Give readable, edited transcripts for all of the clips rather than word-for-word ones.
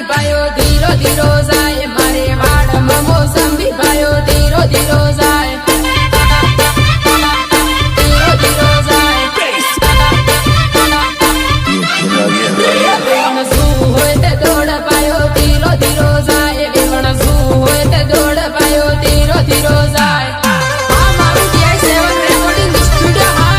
ભાઈઓ ધીરો ધીરો જાય મારે વાડમાં મોસંબી ભાઈઓ ધીરો ધીરો જાય ધીરો ધીરો જાય વેવણ શું હોય તે દોડ પાયો ધીરો ધીરો જાય વેવણ શું હોય તે દોડ પાયો ધીરો ધીરો જાય આ મારું DI7 રેકોર્ડિંગ સ્ટુડિયો હા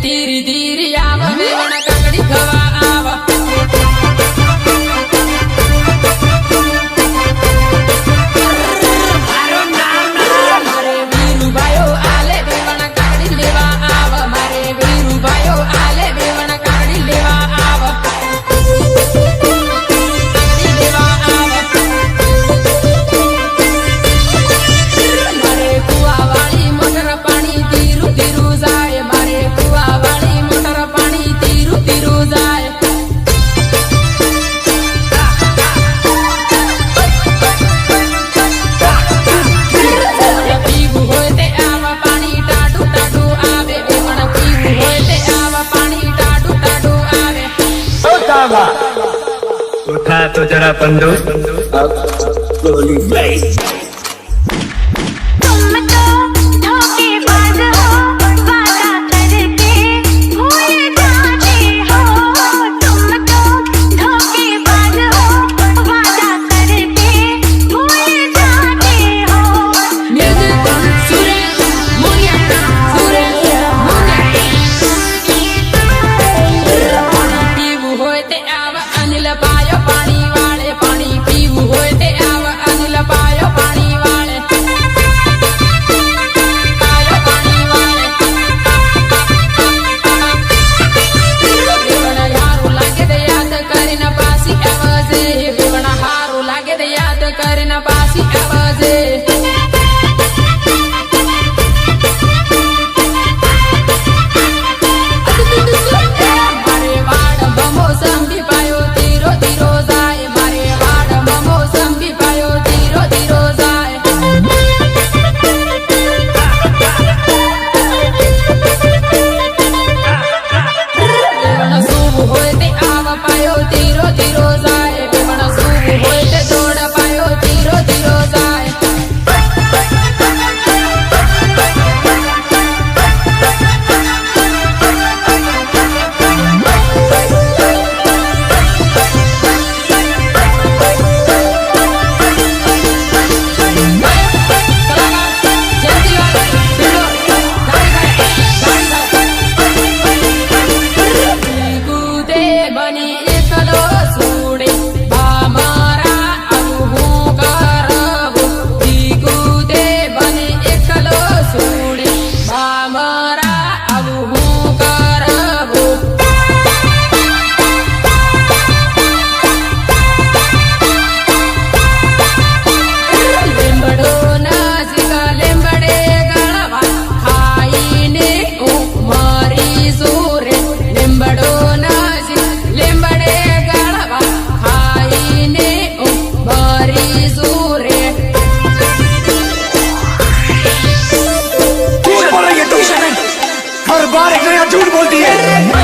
ધીરે ધીરે આવ વેવણ કાકડી ખવા આવ મારે વીરુ ભાઈઓ આલે વેવણ કાકડી લેવા આવ મારે વીરુ ભાઈઓ આલે વેવણ કાકડી લેવા આવ કાકડી લેવા આવ મારે કુવાવાળી મોટર પાણી ધીરું ધીરું જાય મારે કુવાવાળી મોટર પાણી ધીરું ધીરું જાય પીવું હોય તે આવા પાણી ટાઢું ટાઢું આવે વેવણ પીવું હોય તે આવા પાણી ટાઢું ટાઢું આવે उठा तो जरा बंदो પીવું હોય તે આવા અનિલ પાયો પાણી વાળે પાણી પીવું હોય તે આવા અનિલ પાયો પાણી વાળે પાયો પાણી વાળે વેવણ હારું લાગે તે યાદ કરીને પાછી આવજે વેવણ હારું લાગે તે યાદ કરીને પાછી આવજે મારે વાડમાં મોસંબી પાયો ધીરો ધીરો જાય મારે વાડમાં મોસંબી પાયો ધીરો ધીરો જાય વેવણ શું હોય તે આવ પાયો ધીરો ધીરો જાય વેવણ શું હોય તે દોડ પાયો ધીરો ધીરો જાય બની એકલો છોડે બા મારા આવું હું કરવું દીકુદે બની એકલો છોડે બા મારા આવું હું કરવું લીંબડો નજીક લીંબડે ગળવા ખાઈને હું મરી સુરે લીંબડો લીંબડે ગળવા ખાઈને મરી સુરે हर बार एक नया झूठ बोलती है।